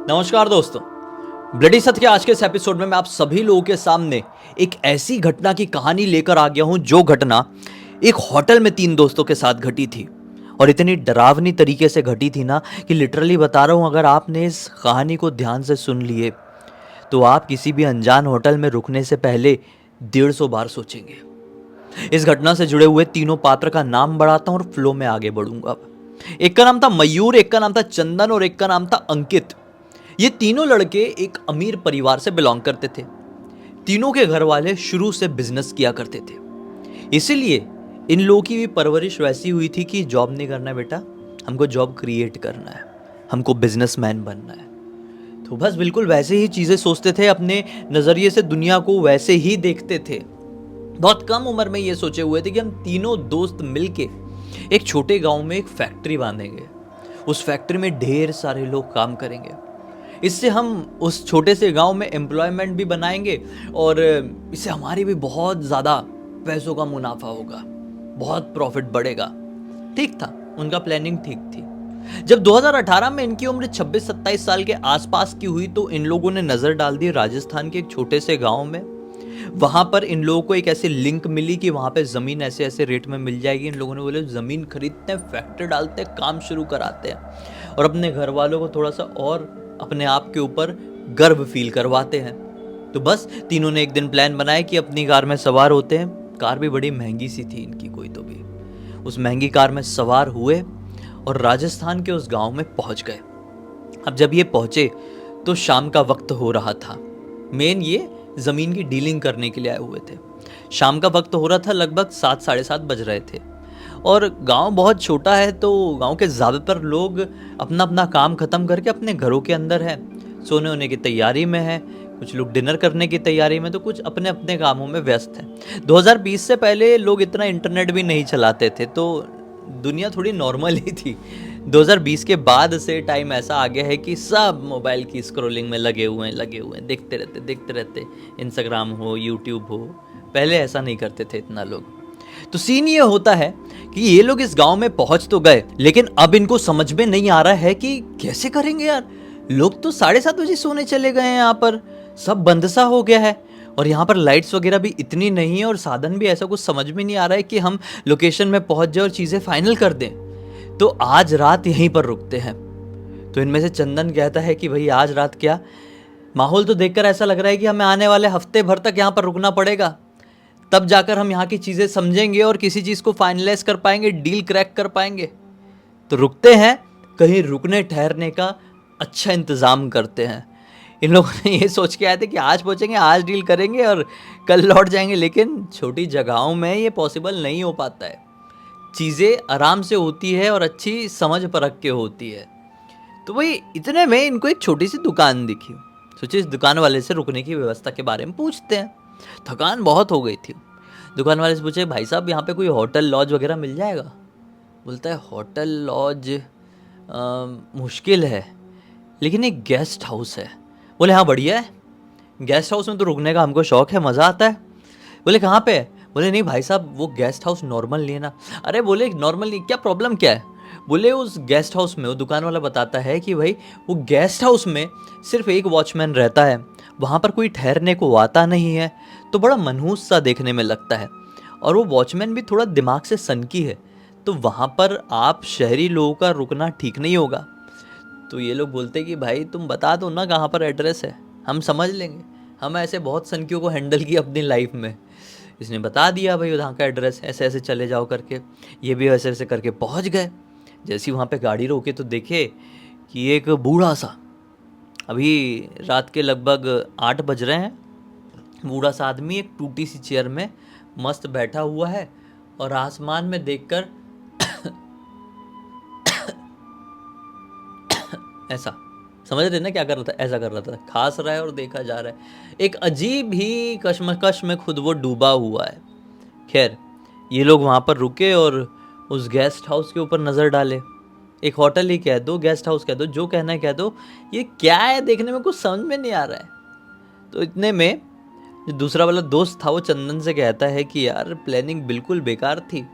नमस्कार दोस्तों। ब्लडी सत्य के आज के इस एपिसोड में मैं आप सभी लोगों के सामने एक ऐसी घटना की कहानी लेकर आ गया हूं जो घटना एक होटल में 3 दोस्तों के साथ घटी थी और इतनी डरावनी तरीके से घटी थी ना कि लिटरली बता रहा हूं, अगर आपने इस कहानी को ध्यान से सुन लिए तो आप किसी भी अनजान होटल में रुकने से पहले 150 बार सोचेंगे। इस घटना से जुड़े हुए तीनों पात्र का नाम बढ़ाता हूं और फ्लो में आगे बढ़ूंगा। एक का नाम था मयूर, एक का नाम था चंदन और एक का नाम था अंकित। ये तीनों लड़के एक अमीर परिवार से बिलोंग करते थे। तीनों के घर वाले शुरू से बिजनेस किया करते थे, इसीलिए इन लोगों की भी परवरिश वैसी हुई थी कि जॉब नहीं करना है बेटा, हमको जॉब क्रिएट करना है, हमको बिजनेसमैन बनना है। तो बस बिल्कुल वैसे ही चीजें सोचते थे, अपने नजरिए से दुनिया को वैसे ही देखते थे। बहुत कम उम्र में ये सोचे हुए थे कि हम तीनों दोस्त मिलके एक छोटे गांव में एक फैक्ट्री बांधेंगे। उस फैक्ट्री में ढेर सारे लोग काम करेंगे। इससे हम उस छोटे से गांव में एम्प्लॉयमेंट भी बनाएंगे और इससे हमारी भी बहुत ज़्यादा पैसों का मुनाफा होगा, बहुत प्रॉफिट बढ़ेगा। ठीक था, उनका प्लानिंग ठीक थी। जब 2018 में इनकी उम्र 26-27 साल के आसपास की हुई तो इन लोगों ने नज़र डाल दी राजस्थान के एक छोटे से गांव में। वहां पर इन लोगों को एक ऐसी लिंक मिली कि वहां पे ज़मीन ऐसे ऐसे रेट में मिल जाएगी। इन लोगों ने बोले ज़मीन खरीदते हैं, फैक्ट्री डालते हैं, काम शुरू कराते हैं और अपने घर वालों को थोड़ा सा और अपने आप के ऊपर गर्व फील करवाते हैं। तो बस तीनों ने एक दिन प्लान बनाया कि अपनी कार में सवार होते हैं। कार भी बड़ी महंगी सी थी इनकी, कोई तो भी। उस महंगी कार में सवार हुए और राजस्थान के उस गांव में पहुंच गए। अब जब ये पहुंचे तो शाम का वक्त हो रहा था। मेन ये जमीन की डीलिंग करने के लिए आए हुए थे। शाम का वक्त हो रहा था, लगभग 7 साढ़े 7 बज रहे थे और गांव बहुत छोटा है तो गांव के ज़्यादातर लोग अपना अपना काम ख़त्म करके अपने घरों के अंदर है, सोने होने की तैयारी में है। कुछ लोग डिनर करने की तैयारी में, तो कुछ अपने अपने कामों में व्यस्त हैं। 2020 से पहले लोग इतना इंटरनेट भी नहीं चलाते थे, तो दुनिया थोड़ी नॉर्मल ही थी। 2020 के बाद से टाइम ऐसा आ गया है कि सब मोबाइल की स्क्रॉलिंग में लगे हुए हैं, देखते रहते। इंस्टाग्राम हो, यूट्यूब हो। पहले ऐसा नहीं करते थे इतना लोग। तो सीन ये होता है कि ये लोग इस गांव में पहुंच तो गए, लेकिन अब इनको समझ में नहीं आ रहा है कि कैसे करेंगे यार। लोग तो 7:30 बजे सोने चले गए हैं, यहाँ पर सब बंद सा हो गया है और यहाँ पर लाइट्स वगैरह भी इतनी नहीं है और साधन भी ऐसा कुछ समझ में नहीं आ रहा है कि हम लोकेशन में पहुंच जाए और चीज़ें फाइनल कर दें। तो आज रात यहीं पर रुकते हैं। तो इनमें से चंदन कहता है कि भाई आज रात क्या, माहौल तो देखकर ऐसा लग रहा है कि हमें आने वाले हफ्ते भर तक यहाँ पर रुकना पड़ेगा, तब जाकर हम यहाँ की चीज़ें समझेंगे और किसी चीज़ को फाइनलाइज कर पाएंगे, डील क्रैक कर पाएंगे। तो रुकते हैं, कहीं रुकने ठहरने का अच्छा इंतज़ाम करते हैं। इन लोगों ने ये सोच के आए थे कि आज पहुँचेंगे, आज डील करेंगे और कल लौट जाएंगे, लेकिन छोटी जगहों में ये पॉसिबल नहीं हो पाता है। चीज़ें आराम से होती है और अच्छी समझ परख के होती है। तो वही इतने में इनको एक छोटी सी दुकान दिखी। सोचिए, इस दुकान वाले से रुकने की व्यवस्था के बारे में पूछते हैं। थकान बहुत हो गई थी। दुकान वाले से पूछे, भाई साहब यहाँ पे कोई होटल लॉज वगैरह मिल जाएगा? बोलता है, होटल लॉज मुश्किल है, लेकिन एक गेस्ट हाउस है। बोले, हाँ बढ़िया है, गेस्ट हाउस में तो रुकने का हमको शौक है, मज़ा आता है। बोले, कहाँ पे है? बोले, नहीं भाई साहब, वो गेस्ट हाउस नॉर्मल नहीं है ना। अरे बोले, नॉर्मल नहीं, क्या प्रॉब्लम क्या है? बोले, उस गेस्ट हाउस में, वो दुकान वाला बताता है कि भाई वो गेस्ट हाउस में सिर्फ एक वॉचमैन रहता है, वहाँ पर कोई ठहरने को आता नहीं है, तो बड़ा मनहूस सा देखने में लगता है और वो वॉचमैन भी थोड़ा दिमाग से सनकी है, तो वहाँ पर आप शहरी लोगों का रुकना ठीक नहीं होगा। तो ये लोग बोलते कि भाई तुम बता दो ना कहाँ पर एड्रेस है, हम समझ लेंगे, हम ऐसे बहुत सनकियों को हैंडल किया अपनी लाइफ में। इसने बता दिया भाई वहाँ का एड्रेस, ऐसे ऐसे चले जाओ करके। ये भी ऐसे ऐसे करके पहुँच गए। जैसे ही वहाँ पे गाड़ी रोके तो देखे कि एक बूढ़ा सा, अभी रात के लगभग 8 बज रहे हैं, बूढ़ा सा आदमी एक टूटी सी चेयर में मस्त बैठा हुआ है और आसमान में देखकर ऐसा, समझ रहे ना क्या कर रहा था? ऐसा कर रहा था, खांस रहा है और देखा जा रहा है। एक अजीब ही कश्मकश में खुद वो डूबा हुआ है। खैर, ये लोग वहाँ पर रुके और उस गेस्ट हाउस के ऊपर नज़र डाले। एक होटल ही कह दो, गेस्ट हाउस कह दो, जो कहना है कह दो, ये क्या है देखने में कुछ समझ में नहीं आ रहा है। तो इतने में जो दूसरा वाला दोस्त था वो चंदन से कहता है कि यार प्लानिंग बिल्कुल बेकार थी,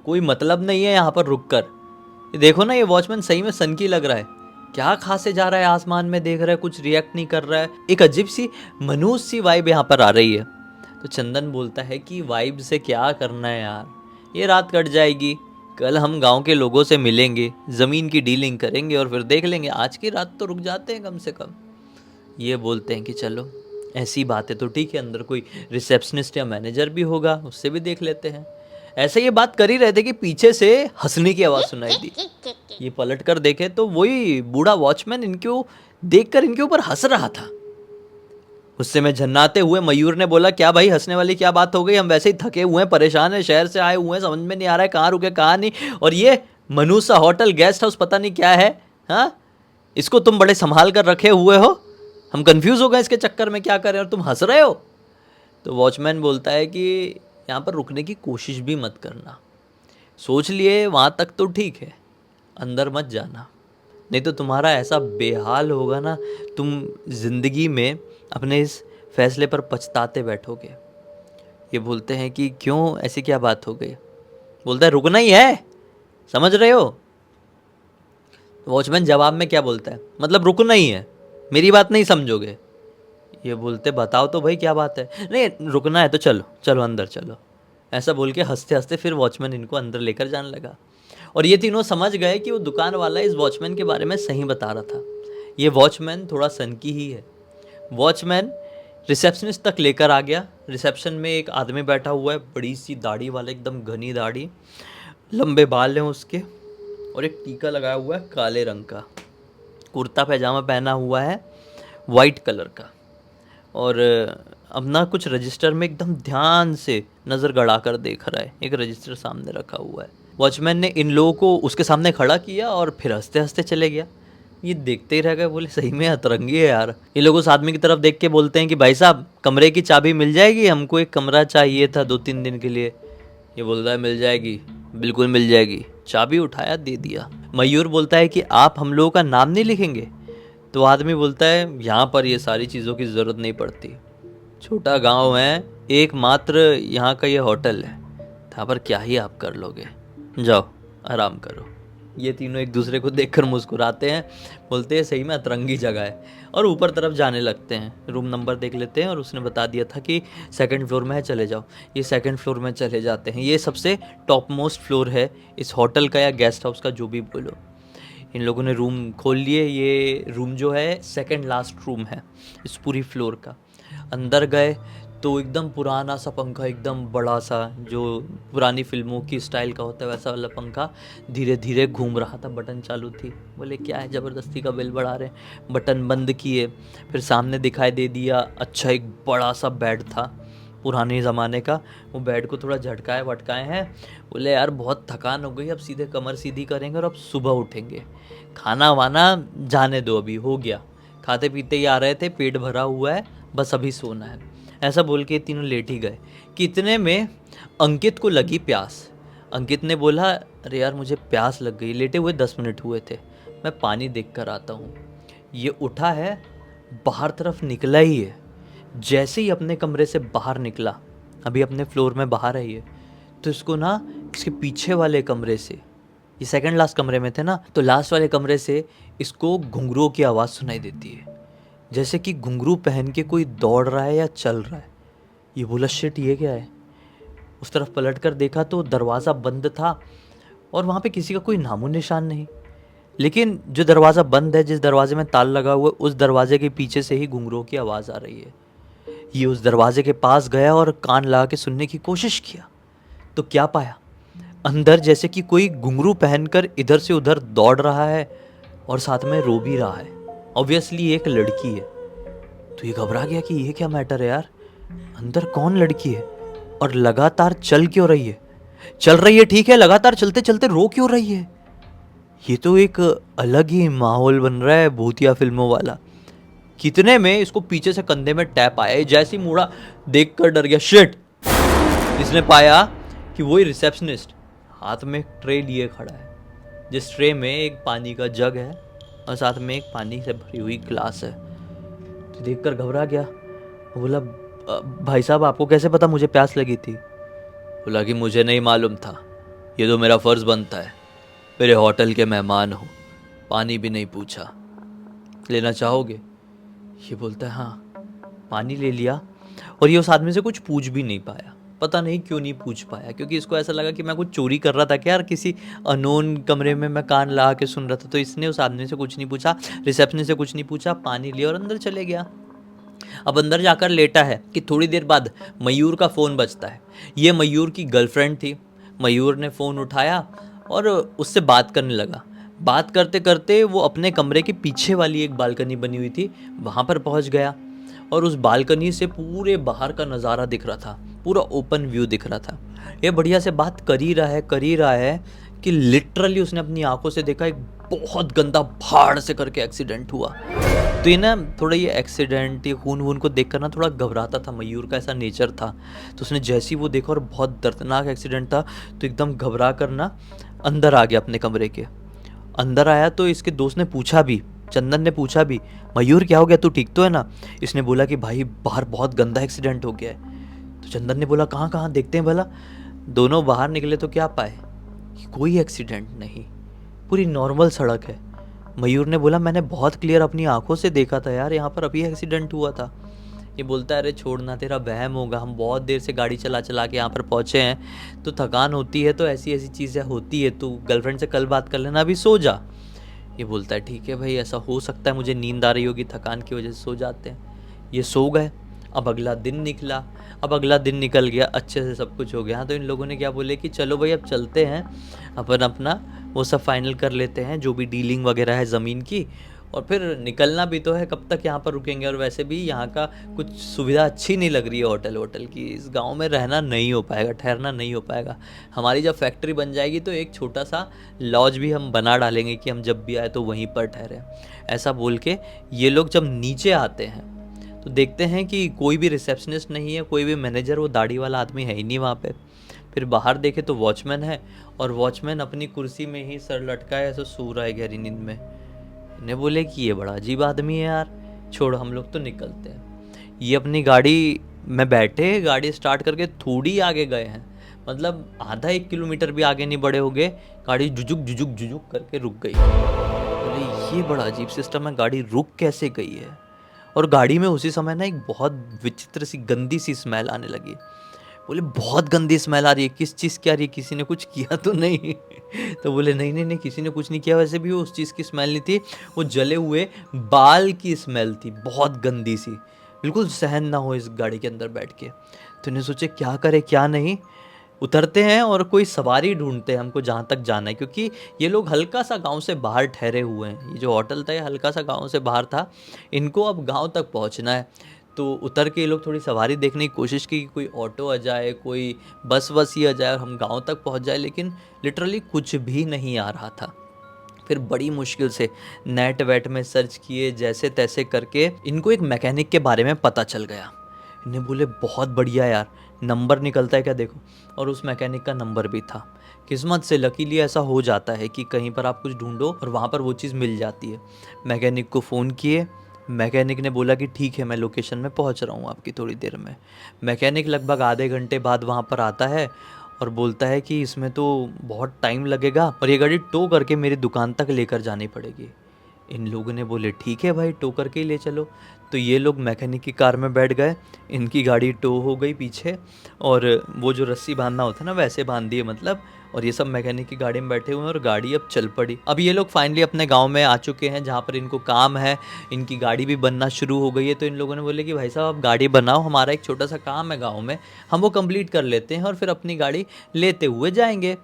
कोई मतलब नहीं है यहाँ पर रुक कर। देखो ना, ये वॉचमैन सही में सनकी लग रहा है, क्या खासे जा रहा है, आसमान में देख रहा है, कुछ रिएक्ट नहीं कर रहा है। एक अजीब सी मनुष्य सी वाइब यहाँ पर आ रही है। तो चंदन बोलता है कि वाइब से क्या करना है यार, ये रात कट जाएगी, कल हम गांव के लोगों से मिलेंगे, ज़मीन की डीलिंग करेंगे और फिर देख लेंगे, आज की रात तो रुक जाते हैं कम से कम। ये बोलते हैं कि चलो ऐसी बात है तो ठीक है, अंदर कोई रिसेप्शनिस्ट या मैनेजर भी होगा, उससे भी देख लेते हैं। ऐसे ये बात कर ही रहे थे कि पीछे से हंसने की आवाज़ सुनाई दी। ये पलट कर देखे तो वही बूढ़ा वॉचमैन इनको देखकर इनके ऊपर हंस रहा था। उससे में झन्नाते हुए मयूर ने बोला, क्या भाई हंसने वाली क्या बात हो गई, हम वैसे ही थके हुए हैं, परेशान हैं, शहर से आए हुए हैं, समझ में नहीं आ रहा है कहाँ रुके कहाँ नहीं, और ये मनुष्य होटल गेस्ट हाउस पता नहीं क्या है, हाँ इसको तुम बड़े संभाल कर रखे हुए हो, हम कंफ्यूज हो गए इसके चक्कर में क्या करें और तुम हंस रहे हो। तो वॉचमैन बोलता है कि यहाँ पर रुकने की कोशिश भी मत करना, सोच लिए वहाँ तक तो ठीक है, अंदर मत जाना, नहीं तो तुम्हारा ऐसा बेहाल होगा ना, तुम ज़िंदगी में अपने इस फैसले पर पछताते बैठोगे। ये बोलते हैं कि क्यों, ऐसी क्या बात हो गई। बोलता है रुकना ही है, समझ रहे हो। वॉचमैन जवाब में क्या बोलता है, मतलब रुकना ही है, मेरी बात नहीं समझोगे। ये बोलते बताओ तो भाई क्या बात है। नहीं रुकना है तो चलो चलो अंदर चलो, ऐसा बोल के हंसते हंसते फिर वॉचमैन इनको अंदर लेकर जाने लगा। और ये तीनों समझ गए कि वो दुकान वाला इस वॉचमैन के बारे में सही बता रहा था, ये वॉचमैन थोड़ा सनकी ही है। वॉचमैन रिसेप्शनिस्ट तक लेकर आ गया। रिसेप्शन में एक आदमी बैठा हुआ है, बड़ी सी दाढ़ी वाला, एकदम घनी दाढ़ी, लंबे बाल हैं उसके, और एक टीका लगाया हुआ है काले रंग का, कुर्ता पैजामा पहना हुआ है वाइट कलर का, और अपना कुछ रजिस्टर में एकदम ध्यान से नज़र गड़ा कर देख रहा है। एक रजिस्टर सामने रखा हुआ है। वॉचमैन ने इन लोगों को उसके सामने खड़ा किया और फिर हंसते हंसते चले गया। ये देखते ही रह गए, बोले सही में अतरंगी है यार। ये लोग उस आदमी की तरफ देख के बोलते हैं कि भाई साहब कमरे की चाबी मिल जाएगी, हमको एक कमरा चाहिए था 2-3 दिन के लिए। ये बोलता है मिल जाएगी, बिल्कुल मिल जाएगी। चाबी उठाया, दे दिया। मयूर बोलता है कि आप हम लोगों का नाम नहीं लिखेंगे। तो आदमी बोलता है यहाँ पर ये सारी चीज़ों की ज़रूरत नहीं पड़ती, छोटा गांव है, एकमात्र यहाँ का ये होटल है, यहाँ पर क्या ही आप कर लोगे, जाओ आराम करो। ये तीनों एक दूसरे को देखकर मुस्कुराते हैं, बोलते हैं सही में अतरंगी जगह है, और ऊपर तरफ जाने लगते हैं। रूम नंबर देख लेते हैं और उसने बता दिया था कि 2nd फ्लोर में है, चले जाओ। ये 2nd फ्लोर में चले जाते हैं। ये सबसे टॉप मोस्ट फ्लोर है इस होटल का या गेस्ट हाउस का, जो भी बोलो। इन लोगों ने रूम खोल लिए। ये रूम जो है 2nd लास्ट रूम है इस पूरी फ्लोर का। अंदर गए तो एकदम पुराना सा पंखा, एकदम बड़ा सा, जो पुरानी फिल्मों की स्टाइल का होता है वैसा वाला पंखा धीरे धीरे घूम रहा था। बटन चालू थी। बोले क्या है, ज़बरदस्ती का बिल बढ़ा रहे हैं। बटन बंद किए, फिर सामने दिखाई दे दिया, अच्छा एक बड़ा सा बेड था पुराने ज़माने का। वो बेड को थोड़ा झटकाए वटकाए हैं। बोले यार बहुत थकान हो गई, अब सीधे कमर सीधी करेंगे और अब सुबह उठेंगे, खाना वाना जाने दो, अभी हो गया, खाते पीते ही आ रहे थे, पेट भरा हुआ है, बस अभी सोना है। ऐसा बोल के तीनों लेट ही गए कि इतने में अंकित को लगी प्यास। अंकित ने बोला अरे यार मुझे प्यास लग गई, लेटे हुए 10 मिनट हुए थे, मैं पानी देख कर आता हूँ। ये उठा है, बाहर तरफ निकला ही है। जैसे ही अपने कमरे से बाहर निकला, अभी अपने फ्लोर में बाहर है ये, तो इसको ना इसके पीछे वाले कमरे से, ये 2nd लास्ट कमरे में थे ना, तो लास्ट वाले कमरे से इसको घुंघरुओं की आवाज़ सुनाई देती है, जैसे कि घुंघरू पहन के कोई दौड़ रहा है या चल रहा है। ये बोला शिट ये क्या है। उस तरफ पलट कर देखा तो दरवाज़ा बंद था और वहाँ पे किसी का कोई नामो निशान नहीं। लेकिन जो दरवाज़ा बंद है, जिस दरवाजे में ताला लगा हुआ है, उस दरवाजे के पीछे से ही घुंघरुओं की आवाज़ आ रही है। ये उस दरवाजे के पास गया और कान लगा के सुनने की कोशिश किया, तो क्या पाया, अंदर जैसे कि कोई घुंघरू पहनकर इधर से उधर दौड़ रहा है और साथ में रो भी रहा है। ऑब्वियसली एक लड़की है। तो ये घबरा गया कि ये क्या मैटर है यार, अंदर कौन लड़की है और लगातार चल क्यों रही है। चल रही है ठीक है, लगातार चलते चलते रो क्यों रही है। ये तो एक अलग ही माहौल बन रहा है भूतिया फिल्मों वाला। कितने में इसको पीछे से कंधे में टैप आया, जैसे ही मुड़ा देख कर डर गया। शिट, इसने पाया कि वही रिसेप्शनिस्ट हाथ में एक ट्रे लिए खड़ा है, जिस ट्रे में एक पानी का जग है और साथ में एक पानी से भरी हुई ग्लास है। तो देखकर घबरा गया। बोला भाई साहब आपको कैसे पता मुझे प्यास लगी थी। बोला कि मुझे नहीं मालूम था, ये तो मेरा फ़र्ज़ बनता है, मेरे होटल के मेहमान हो, पानी भी नहीं पूछा। लेना चाहोगे? ये बोलता है हाँ। पानी ले लिया और ये उस आदमी से कुछ पूछ भी नहीं पाया। पता नहीं क्यों नहीं पूछ पाया, क्योंकि इसको ऐसा लगा कि मैं कुछ चोरी कर रहा था क्या यार, किसी अननोन कमरे में मैं कान लगा के सुन रहा था। तो इसने उस आदमी से कुछ नहीं पूछा, रिसेप्शन से कुछ नहीं पूछा, पानी लिया और अंदर चले गया। अब अंदर जाकर लेटा है कि थोड़ी देर बाद मयूर का फ़ोन बजता है। ये मयूर की गर्लफ्रेंड थी। मयूर ने फ़ोन उठाया और उससे बात करने लगा। बात करते करते वो अपने कमरे के पीछे वाली एक बालकनी बनी हुई थी, वहाँ पर पहुँच गया और उस बालकनी से पूरे बाहर का नज़ारा दिख रहा था, पूरा ओपन व्यू दिख रहा था। ये बढ़िया से बात कर ही रहा है कि लिटरली उसने अपनी आंखों से देखा एक बहुत गंदा भाड़ से करके एक्सीडेंट हुआ। तो ये ना थोड़ा ये एक्सीडेंट, ये खून वून को देखकर ना थोड़ा घबराता था, मयूर का ऐसा नेचर था। तो उसने जैसे ही वो देखा और बहुत दर्दनाक एक्सीडेंट था, तो एकदम घबरा कर ना अंदर आ गया अपने कमरे के। अंदर आया तो इसके दोस्त ने पूछा भी, चंदन ने पूछा भी, मयूर क्या हो गया, तू ठीक तो है ना? इसने बोला कि भाई बाहर बहुत गंदा एक्सीडेंट हो गया है। तो चंदन ने बोला कहाँ कहाँ देखते हैं भला। दोनों बाहर निकले तो क्या पाए कि कोई एक्सीडेंट नहीं, पूरी नॉर्मल सड़क है। मयूर ने बोला मैंने बहुत क्लियर अपनी आंखों से देखा था यार, यहाँ पर अभी एक्सीडेंट हुआ था। ये बोलता है अरे छोड़ना, तेरा वहम होगा, हम बहुत देर से गाड़ी चला चला के यहाँ पर पहुँचे हैं, तो थकान होती है, तो ऐसी ऐसी चीज़ें होती है, तू गर्लफ्रेंड से कल बात कर लेना, अभी सो जा। ये बोलता है ठीक है भाई, ऐसा हो सकता है, मुझे नींद आ रही होगी, थकान की वजह से सो जाते हैं। ये सो गए। अब अगला दिन निकला। अब अगला दिन निकल गया, अच्छे से सब कुछ हो गया। हाँ, तो इन लोगों ने क्या बोले कि चलो भाई अब चलते हैं, अपन अपना वो सब फाइनल कर लेते हैं, जो भी डीलिंग वगैरह है ज़मीन की, और फिर निकलना भी तो है, कब तक यहाँ पर रुकेंगे। और वैसे भी यहाँ का कुछ सुविधा अच्छी नहीं लग रही है होटल की, इस गांव में रहना नहीं हो पाएगा, ठहरना नहीं हो पाएगा। हमारी जब फैक्ट्री बन जाएगी तो एक छोटा सा लॉज भी हम बना डालेंगे कि हम जब भी आए तो वहीं पर ठहरें। ऐसा बोल के ये लोग जब नीचे आते हैं तो देखते हैं कि कोई भी रिसेप्शनिस्ट नहीं है, कोई भी मैनेजर, वो दाढ़ी वाला आदमी है ही नहीं वहाँ पे। फिर बाहर देखे तो वॉचमैन है, और वॉचमैन अपनी कुर्सी में ही सर लटकाए ऐसे सो रहा है गहरी नींद में। इन्हें बोले कि ये बड़ा अजीब आदमी है यार, छोड़ हम लोग तो निकलते हैं। ये अपनी गाड़ी में बैठे, गाड़ी स्टार्ट करके थोड़ी आगे गए हैं, मतलब आधा 1 किलोमीटर भी आगे नहीं बढ़े होंगे, गाड़ी जुजुक जुजुक जुजुक करके रुक गई। बोले ये बड़ा अजीब सिस्टम है, गाड़ी रुक कैसे गई है? और गाड़ी में उसी समय ना एक बहुत विचित्र सी गंदी सी स्मेल आने लगी। बोले बहुत गंदी स्मेल आ रही है, किस चीज़ की आ रही है, किसी ने कुछ किया तो नहीं? तो बोले नहीं नहीं नहीं, किसी ने कुछ नहीं किया। वैसे भी वो उस चीज़ की स्मेल नहीं थी, वो जले हुए बाल की स्मेल थी, बहुत गंदी सी, बिल्कुल सहन ना हो इस गाड़ी के अंदर बैठ के। तो इन्हें सोचे क्या करे क्या नहीं। उतरते हैं और कोई सवारी ढूंढते हैं, हमको जहाँ तक जाना है, क्योंकि ये लोग हल्का सा गांव से बाहर ठहरे हुए हैं। ये जो होटल था ये हल्का सा गांव से बाहर था, इनको अब गांव तक पहुँचना है। तो उतर के ये लोग थोड़ी सवारी देखने की कोशिश की कि कोई ऑटो आ जाए, कोई बस वस ही आ जाए और हम गांव तक पहुंच जाए, लेकिन लिटरली कुछ भी नहीं आ रहा था। फिर बड़ी मुश्किल से नेट वेट में सर्च किए, जैसे तैसे करके इनको एक मैकेनिक के बारे में पता चल गया। इन्हें बोले बहुत बढ़िया यार, नंबर निकलता है क्या देखो। और उस मैकेनिक का नंबर भी था। किस्मत से लकीली ऐसा हो जाता है कि कहीं पर आप कुछ ढूंढो और वहाँ पर वो चीज़ मिल जाती है। मैकेनिक को फ़ोन किए, मैकेनिक ने बोला कि ठीक है मैं लोकेशन में पहुँच रहा हूँ आपकी थोड़ी देर में। मैकेनिक लगभग आधे घंटे बाद वहाँ पर आता है और बोलता है कि इसमें तो बहुत टाइम लगेगा और ये गाड़ी टो करके मेरी दुकान तक लेकर जानी पड़ेगी। इन लोगों ने बोले ठीक है भाई, टो करके ही ले चलो। तो ये लोग मैकेनिक की कार में बैठ गए, इनकी गाड़ी टो हो गई पीछे, और वो जो रस्सी बांधना होता है ना वैसे बांध दिए मतलब, और ये सब मैकेनिक की गाड़ी में बैठे हुए हैं और गाड़ी अब चल पड़ी। अब ये लोग फाइनली अपने गांव में आ चुके हैं जहाँ पर इनको काम है, इनकी गाड़ी भी बनना शुरू हो गई है। तो इन लोगों ने बोले कि भाई साहब आप गाड़ी बनाओ, हमारा एक छोटा सा काम है गाँव में, हम वो कंप्लीट कर लेते हैं और फिर अपनी गाड़ी लेते हुए जाएंगे।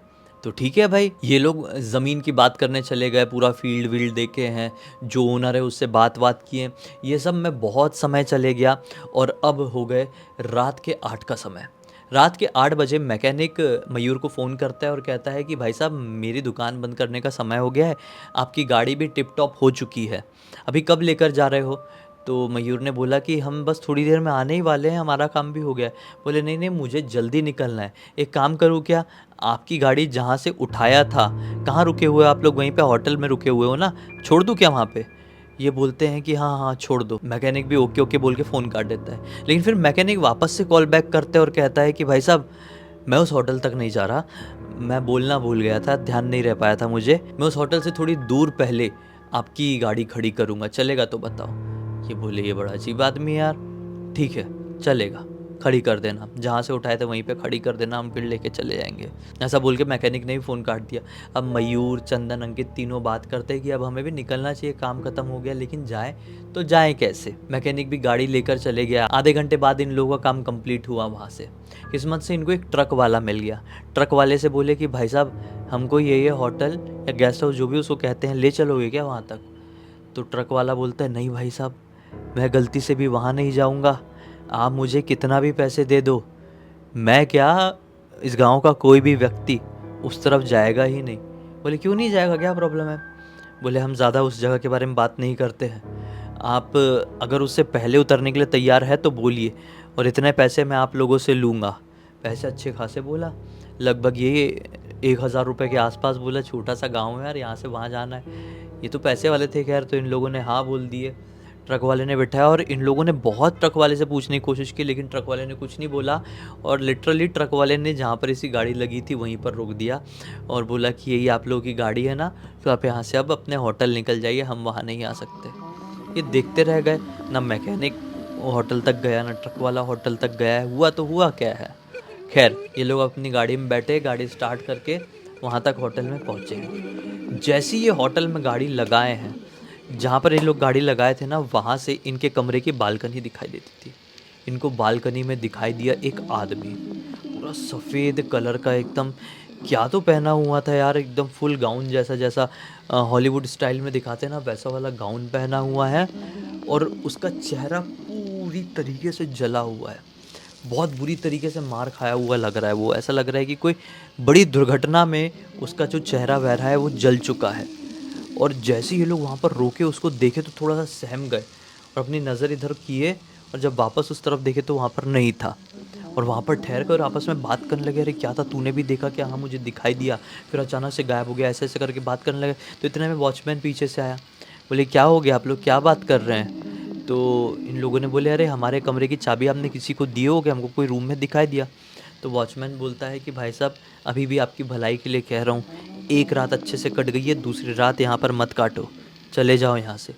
तो ठीक है भाई, ये लोग ज़मीन की बात करने चले गए, पूरा फील्ड वील्ड देखे हैं, जो ओनर है उससे बात किए, ये सब में बहुत समय चले गया। और अब हो गए रात के 8 का समय। रात के 8 बजे मैकेनिक मयूर को फ़ोन करता है और कहता है कि भाई साहब मेरी दुकान बंद करने का समय हो गया है, आपकी गाड़ी भी टिप टॉप हो चुकी है, अभी कब लेकर जा रहे हो? तो मयूर ने बोला कि हम बस थोड़ी देर में आने ही वाले हैं, हमारा काम भी हो गया है। बोले नहीं नहीं, मुझे जल्दी निकलना है, एक काम करूँ क्या, आपकी गाड़ी जहाँ से उठाया था, कहाँ रुके हुए आप लोग, वहीं पे होटल में रुके हुए हो ना, छोड़ दूँ क्या वहाँ पे? ये बोलते हैं कि हाँ हाँ छोड़ दो। मैकेनिक भी ओके ओके बोल के फ़ोन काट देता है। लेकिन फिर मैकेनिक वापस से कॉल बैक करते हैं और कहता है कि भाई साहब मैं उस होटल तक नहीं जा रहा, मैं बोलना भूल गया था, ध्यान नहीं रह पाया था मुझे, मैं उस होटल से थोड़ी दूर पहले आपकी गाड़ी खड़ी करूँगा, चलेगा तो बताओ। ये बोले ये बड़ा अजीब आदमी है यार, ठीक है चलेगा, खड़ी कर देना, जहाँ से उठाए थे वहीं पे खड़ी कर देना, हम फिर लेके चले जाएंगे। ऐसा बोल के मैकेनिक ने भी फ़ोन काट दिया। अब मयूर, चंदन, अंकित तीनों बात करते हैं कि अब हमें भी निकलना चाहिए, काम ख़त्म हो गया, लेकिन जाए तो जाए कैसे। मैकेनिक भी गाड़ी लेकर चले गया। आधे घंटे बाद इन लोगों का काम कंप्लीट हुआ वहाँ से। किस्मत से इनको एक ट्रक वाला मिल गया। ट्रक वाले से बोले कि भाई साहब हमको ये होटल या गेस्ट हाउस जो भी उसको कहते हैं ले चलोगे क्या वहाँ तक। तो ट्रक वाला बोलता है नहीं भाई साहब, मैं गलती से भी वहाँ नहीं जाऊँगा, आप मुझे कितना भी पैसे दे दो, मैं क्या इस गांव का कोई भी व्यक्ति उस तरफ जाएगा ही नहीं। बोले क्यों नहीं जाएगा, क्या प्रॉब्लम है। बोले हम ज़्यादा उस जगह के बारे में बात नहीं करते हैं, आप अगर उससे पहले उतरने के लिए तैयार है तो बोलिए, और इतने पैसे मैं आप लोगों से लूँगा। पैसे अच्छे खासे बोला, लगभग ये 1,000 रुपये के आसपास बोला। छोटा सा गाँव है यार, यहाँ से वहाँ जाना है। ये तो पैसे वाले थे खैर, तो इन लोगों ने हाँ बोल दिए। ट्रक वाले ने बिठाया और इन लोगों ने बहुत ट्रक वाले से पूछने की कोशिश की, लेकिन ट्रक वाले ने कुछ नहीं बोला। और लिटरली ट्रक वाले ने जहाँ पर इसकी गाड़ी लगी थी वहीं पर रोक दिया और बोला कि यही आप लोगों की गाड़ी है ना, तो आप यहाँ से अब अपने होटल निकल जाइए, हम वहाँ नहीं आ सकते। ये देखते रह गए, ना मैकेनिक होटल तक गया, ना ट्रक वाला होटल तक गया है। हुआ तो हुआ क्या है। खैर ये लोग अपनी गाड़ी में बैठे, गाड़ी स्टार्ट करके वहाँ तक होटल में पहुँचे। जैसे ये होटल में गाड़ी लगाए हैं, जहाँ पर ये लोग गाड़ी लगाए थे ना, वहाँ से इनके कमरे की बालकनी दिखाई देती थी। इनको बालकनी में दिखाई दिया एक आदमी, पूरा सफ़ेद कलर का एकदम, क्या तो पहना हुआ था यार, एकदम फुल गाउन जैसा, जैसा हॉलीवुड स्टाइल में दिखाते हैं ना, वैसा वाला गाउन पहना हुआ है। और उसका चेहरा पूरी तरीके से जला हुआ है, बहुत बुरी तरीके से मार खाया हुआ लग रहा है वो। ऐसा लग रहा है कि कोई बड़ी दुर्घटना में उसका जो चेहरा वह रहा है वो जल चुका है। और जैसे ये लोग वहाँ पर रोके, उसको देखे तो थोड़ा सा सहम गए और अपनी नज़र इधर किए, और जब वापस उस तरफ देखे तो वहाँ पर नहीं था। और वहाँ पर ठहर कर आपस में बात करने लगे, अरे क्या था, तूने भी देखा क्या, हाँ मुझे दिखाई दिया, फिर अचानक से गायब हो गया, ऐसे ऐसे करके बात करने लगे। तो इतने में वॉचमैन पीछे से आया, बोले क्या हो गया, आप लोग क्या बात कर रहे हैं। तो इन लोगों ने बोले अरे हमारे कमरे की चाबी आपने किसी को दी हो क्या, हमको कोई रूम में दिखाई दिया। तो वॉचमैन बोलता है कि भाई साहब अभी भी आपकी भलाई के लिए कह रहा हूँ, एक रात अच्छे से कट गई है, दूसरी रात यहाँ पर मत काटो, चले जाओ यहाँ से।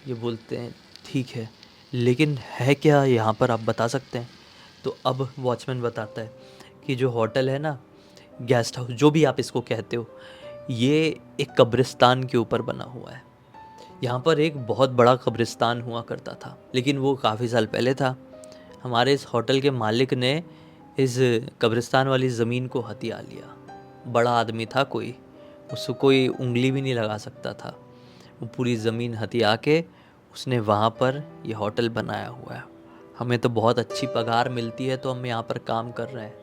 ये बोलते हैं ठीक है, लेकिन है क्या यहाँ पर, आप बता सकते हैं। तो अब वॉचमैन बताता है कि जो होटल है ना, गेस्ट हाउस जो भी आप इसको कहते हो, ये एक कब्रिस्तान के ऊपर बना हुआ है। यहाँ पर एक बहुत बड़ा कब्रिस्तान हुआ करता था, लेकिन वो काफ़ी साल पहले था। हमारे इस होटल के मालिक ने इस कब्रिस्तान वाली ज़मीन को हथिया लिया। बड़ा आदमी था कोई, उसको कोई उंगली भी नहीं लगा सकता था। वो पूरी ज़मीन हथिया के उसने वहाँ पर ये होटल बनाया हुआ है। हमें तो बहुत अच्छी पगार मिलती है तो हम यहाँ पर काम कर रहे हैं।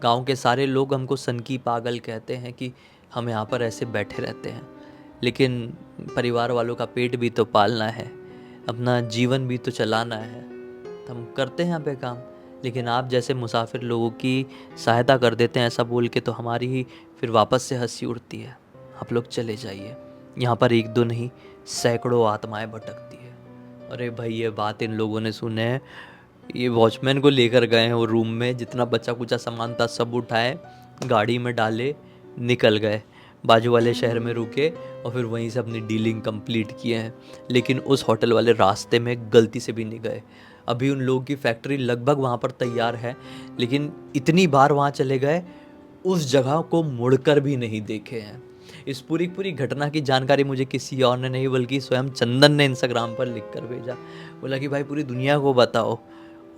गांव के सारे लोग हमको सनकी पागल कहते हैं कि हम यहाँ पर ऐसे बैठे रहते हैं, लेकिन परिवार वालों का पेट भी तो पालना है, अपना जीवन भी तो चलाना है, तो हम करते हैं यहाँ पे काम। लेकिन आप जैसे मुसाफिर लोगों की सहायता कर देते हैं ऐसा बोल के, तो हमारी ही फिर वापस से हंसी उड़ती है। आप लोग चले जाइए, यहाँ पर एक दो नहीं सैकड़ों आत्माएं भटकती है। अरे भाई ये बात इन लोगों ने सुने हैं, ये वॉचमैन को लेकर गए हैं वो रूम में, जितना बचा कुचा सामान था सब उठाए, गाड़ी में डाले, निकल गए, बाजू वाले शहर में रुके और फिर वहीं से अपनी डीलिंग कंप्लीट किए हैं। लेकिन उस होटल वाले रास्ते में गलती से भी नहीं गए। अभी उन लोगों की फैक्ट्री लगभग वहाँ पर तैयार है, लेकिन इतनी बार वहाँ चले गए, उस जगह को मुड़कर भी नहीं देखे हैं। इस पूरी घटना की जानकारी मुझे किसी और ने नहीं बल्कि स्वयं चंदन ने इंस्टाग्राम पर लिख कर भेजा। बोला कि भाई पूरी दुनिया को बताओ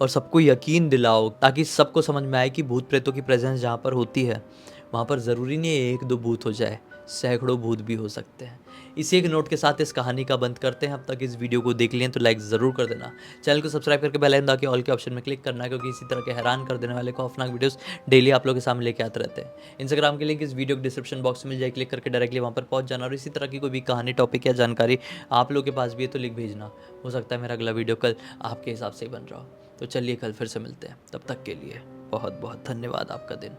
और सबको यकीन दिलाओ, ताकि सबको समझ में आए कि भूत प्रेतों की प्रेजेंस जहाँ पर होती है वहाँ पर ज़रूरी नहीं है एक दो भूत हो जाए, सैकड़ों भूत भी हो सकते हैं। इसी एक नोट के साथ इस कहानी का बंद करते हैं। अब तक इस वीडियो को देख लिया तो लाइक ज़रूर कर देना, चैनल को सब्सक्राइब करके बेल आइकन दबा के ऑल के ऑप्शन में क्लिक करना, क्योंकि इसी तरह के हैरान कर देने वाले खौफनाक वीडियोस डेली आप लोगों के सामने लेके आते रहते हैं। इंस्टाग्राम के लिंक इस वीडियो के डिस्क्रिप्शन बॉक्स में मिल जाए, क्लिक करके डायरेक्टली वहाँ पर पहुँच जाना। और इसी तरह की कोई भी कहानी, टॉपिक या जानकारी आप लोगों के पास भी है तो लिख भेजना, हो सकता है मेरा अगला वीडियो कल आपके हिसाब से ही बन रहा हो। तो चलिए कल फिर से मिलते हैं, तब तक के लिए बहुत बहुत धन्यवाद। आपका दिन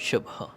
शुभ हो।